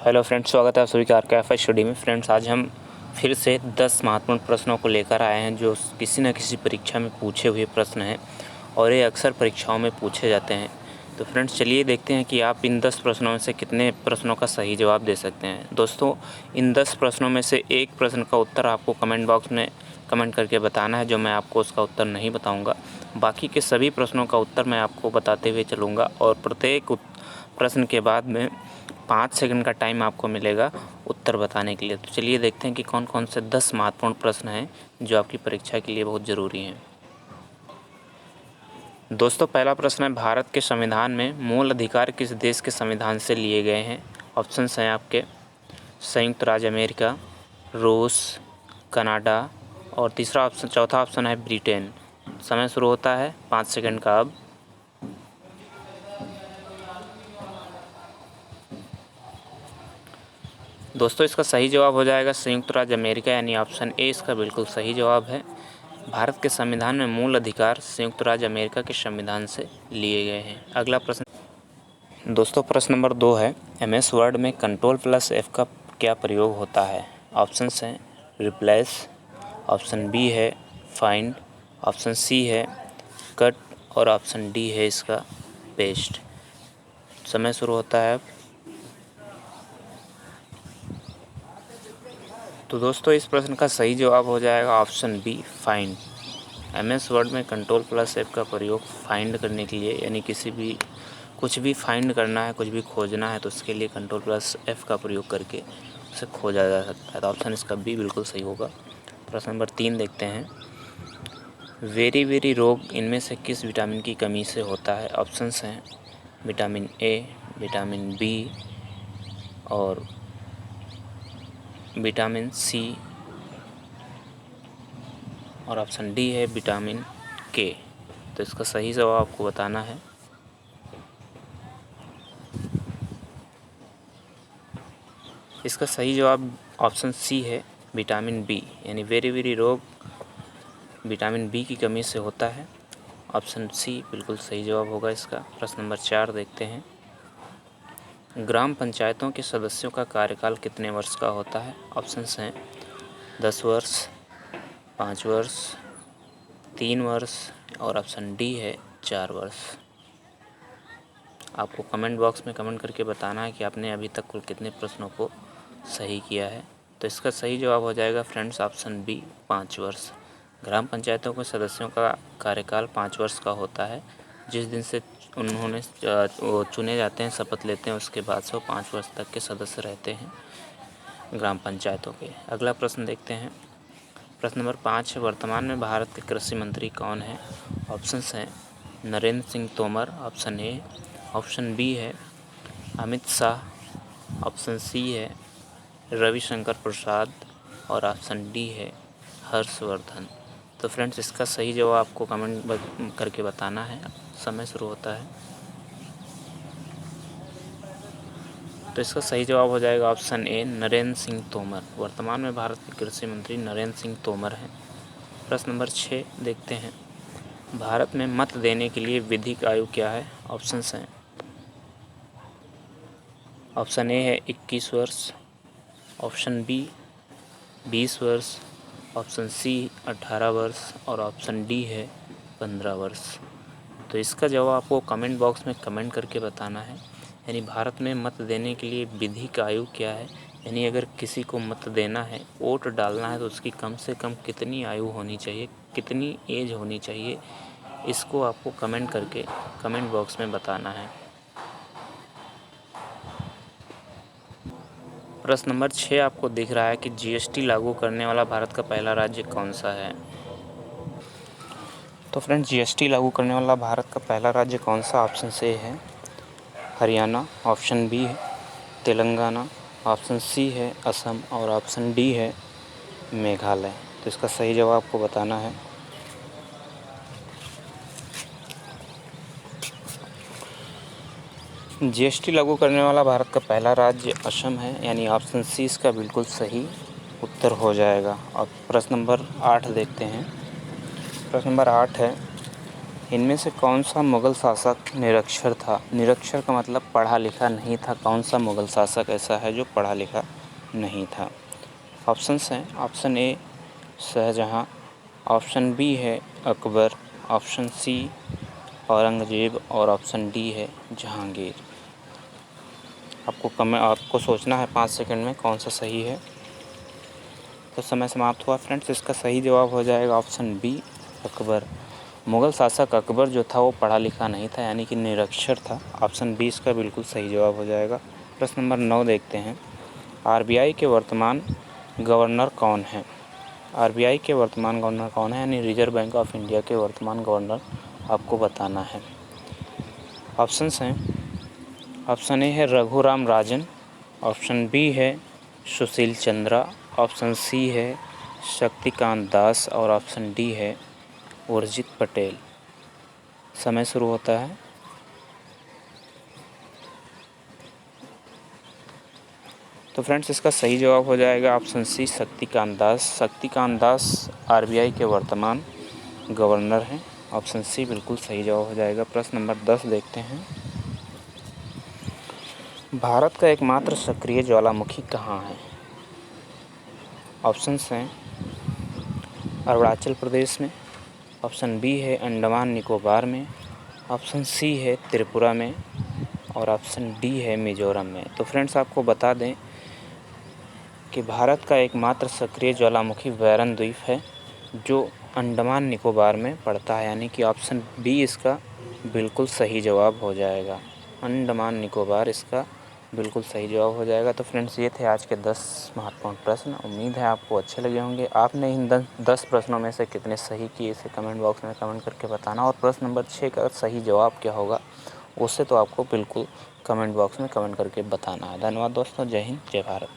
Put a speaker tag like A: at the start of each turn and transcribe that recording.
A: Hello friends, स्वागत है आप सभी का आर स्टडी में। फ्रेंड्स, आज हम फिर से 10 महत्वपूर्ण प्रश्नों को लेकर आए हैं जो किसी न किसी परीक्षा में पूछे हुए प्रश्न हैं और ये अक्सर परीक्षाओं में पूछे जाते हैं। तो फ्रेंड्स, चलिए देखते हैं कि आप इन 10 प्रश्नों में से कितने प्रश्नों का सही जवाब दे सकते हैं। दोस्तों, इन 10 प्रश्नों में से एक प्रश्न का उत्तर आपको कमेंट बॉक्स में कमेंट करके बताना है, जो मैं आपको उसका उत्तर नहीं बताऊँगा। बाकी के सभी प्रश्नों का उत्तर मैं आपको बताते हुए चलूँगा और प्रत्येक प्रश्न के बाद में 5 सेकंड का टाइम आपको मिलेगा उत्तर बताने के लिए। तो चलिए देखते हैं कि कौन कौन से 10 महत्वपूर्ण प्रश्न हैं जो आपकी परीक्षा के लिए बहुत ज़रूरी हैं। दोस्तों, पहला प्रश्न है, भारत के संविधान में मूल अधिकार किस देश के संविधान से लिए गए हैं? ऑप्शंस हैं आपके संयुक्त राज्य अमेरिका, रूस, कनाडा और चौथा ऑप्शन है ब्रिटेन। समय शुरू होता है 5 सेकंड का अब। दोस्तों, इसका सही जवाब हो जाएगा संयुक्त राज्य अमेरिका, यानी ऑप्शन ए इसका बिल्कुल सही जवाब है। भारत के संविधान में मूल अधिकार संयुक्त राज्य अमेरिका के संविधान से लिए गए हैं। अगला प्रश्न दोस्तों, प्रश्न नंबर 2 है, MS वर्ड में Ctrl+F का क्या प्रयोग होता है? ऑप्शंस हैं रिप्लेस, ऑप्शन बी है फाइंड, ऑप्शन सी है कट और ऑप्शन डी है इसका पेस्ट। समय शुरू होता है अब। तो दोस्तों, इस प्रश्न का सही जवाब हो जाएगा option B find. MS word में Ctrl+F का प्रयोग फाइंड करने के लिए, यानी कुछ भी फाइंड करना है, कुछ भी खोजना है तो उसके लिए Ctrl+F का प्रयोग करके उसे खोजा जा सकता है। तो ऑप्शन इसका बी बिल्कुल सही होगा। प्रश्न नंबर 3 देखते हैं, वेरी रोग इनमें से किस विटामिन की कमी से होता है? ऑप्शंस हैं विटामिन ए, विटामिन बी और विटामिन सी और ऑप्शन डी है विटामिन के। तो इसका सही जवाब आपको बताना है। इसका सही जवाब ऑप्शन सी है विटामिन बी, यानी वेरी रोग विटामिन बी की कमी से होता है। ऑप्शन सी बिल्कुल सही जवाब होगा इसका। प्रश्न नंबर 4 देखते हैं, ग्राम पंचायतों के सदस्यों का कार्यकाल कितने वर्ष का होता है? ऑप्शंस हैं 10 वर्ष, 5 वर्ष, 3 वर्ष और ऑप्शन डी है 4 वर्ष। आपको कमेंट बॉक्स में कमेंट करके बताना है कि आपने अभी तक कुल कितने प्रश्नों को सही किया है। तो इसका सही जवाब हो जाएगा फ्रेंड्स ऑप्शन बी 5 वर्ष। ग्राम पंचायतों के सदस्यों का कार्यकाल 5 वर्ष का होता है। जिस दिन से उन्होंने चुने जाते हैं, शपथ लेते हैं, उसके बाद से वो 5 वर्ष तक के सदस्य रहते हैं ग्राम पंचायतों के। अगला प्रश्न देखते हैं, प्रश्न नंबर 5 है, वर्तमान में भारत के कृषि मंत्री कौन है? ऑप्शंस हैं Narendra Singh Tomar, option A, option B है अमित शाह, ऑप्शन सी है रविशंकर प्रसाद और ऑप्शन डी है हर्षवर्धन। तो फ्रेंड्स, इसका सही जवाब आपको कमेंट करके बताना है। समय शुरू होता है। तो इसका सही जवाब हो जाएगा ऑप्शन ए नरेंद्र सिंह तोमर। वर्तमान में भारत के कृषि मंत्री नरेंद्र सिंह तोमर हैं। प्रश्न नंबर 6 देखते हैं, भारत में मत देने के लिए विधिक आयु क्या है? ऑप्शंस हैं ऑप्शन ए है 21 वर्ष, ऑप्शन बी 20 वर्ष, ऑप्शन सी 18 वर्ष और ऑप्शन डी है 15 वर्ष। तो इसका जवाब आपको कमेंट बॉक्स में कमेंट करके बताना है। यानी भारत में मत देने के लिए विधिक आयु क्या है, यानी अगर किसी को मत देना है, वोट डालना है, तो उसकी कम से कम कितनी आयु होनी चाहिए, कितनी एज होनी चाहिए, इसको आपको कमेंट करके कमेंट बॉक्स में बताना है। प्रश्न नंबर 6 आपको दिख रहा है कि GST लागू करने वाला भारत का पहला राज्य कौन सा है? तो फ्रेंड्स, GST लागू करने वाला भारत का पहला राज्य कौन सा? ऑप्शन ए है हरियाणा, ऑप्शन बी है तेलंगाना, ऑप्शन सी है असम और ऑप्शन डी है मेघालय। तो इसका सही जवाब आपको बताना है। GST लागू करने वाला भारत का पहला राज्य असम है, यानी ऑप्शन सी इसका बिल्कुल सही उत्तर हो जाएगा। और प्रश्न नंबर 8 देखते हैं। प्रश्न नंबर 8 है, इनमें से कौन सा मुग़ल शासक निरक्षर था? निरक्षर का मतलब पढ़ा लिखा नहीं था। कौन सा मुग़ल शासक ऐसा है जो पढ़ा लिखा नहीं था? ऑप्शंस हैं, option A Shahjahan, option B है अकबर, ऑप्शन सी औरंगज़ेब और ऑप्शन डी है जहांगीर। आपको सोचना है 5 सेकंड में कौन सा सही है। तो समय समाप्त हुआ फ्रेंड्स। इसका सही जवाब हो जाएगा ऑप्शन बी अकबर। मुग़ल शासक अकबर जो था वो पढ़ा लिखा नहीं था, यानी कि निरक्षर था। ऑप्शन बी इसका बिल्कुल सही जवाब हो जाएगा। प्रश्न नंबर 9 देखते हैं। आरबीआई के वर्तमान गवर्नर कौन हैं? आरबीआई के वर्तमान गवर्नर कौन है, यानी रिजर्व बैंक ऑफ इंडिया के वर्तमान गवर्नर आपको बताना है। ऑप्शंस हैं, ऑप्शन ए है रघुराम राजन, ऑप्शन बी है सुशील चंद्रा, ऑप्शन सी है शक्तिकांत दास और ऑप्शन डी है उर्जित पटेल। समय शुरू होता है। तो फ्रेंड्स इसका सही जवाब हो जाएगा option C Shaktikanta Das. Shaktikanta Das RBI के वर्तमान गवर्नर हैं। ऑप्शन सी बिल्कुल सही जवाब हो जाएगा। प्रश्न नंबर 10 देखते हैं। भारत का एकमात्र सक्रिय ज्वालामुखी कहाँ है? ऑप्शंस हैं, अरुणाचल प्रदेश में, ऑप्शन बी है अंडमान निकोबार में, ऑप्शन सी है त्रिपुरा में और ऑप्शन डी है मिजोरम में। तो फ्रेंड्स आपको बता दें कि भारत का एकमात्र सक्रिय ज्वालामुखी बैरन द्वीप है जो अंडमान निकोबार में पड़ता है, यानी कि ऑप्शन बी इसका बिल्कुल सही जवाब हो जाएगा। अंडमान निकोबार इसका बिल्कुल सही जवाब हो जाएगा। तो फ्रेंड्स ये थे आज के 10 महत्वपूर्ण प्रश्न। उम्मीद है आपको अच्छे लगे होंगे। आपने इन 10 प्रश्नों में से कितने सही किए इसे कमेंट बॉक्स में कमेंट करके बताना। और प्रश्न नंबर 6 का सही जवाब क्या होगा उससे तो आपको बिल्कुल कमेंट बॉक्स में कमेंट करके बताना है। धन्यवाद दोस्तों। जय हिंद, जय भारत।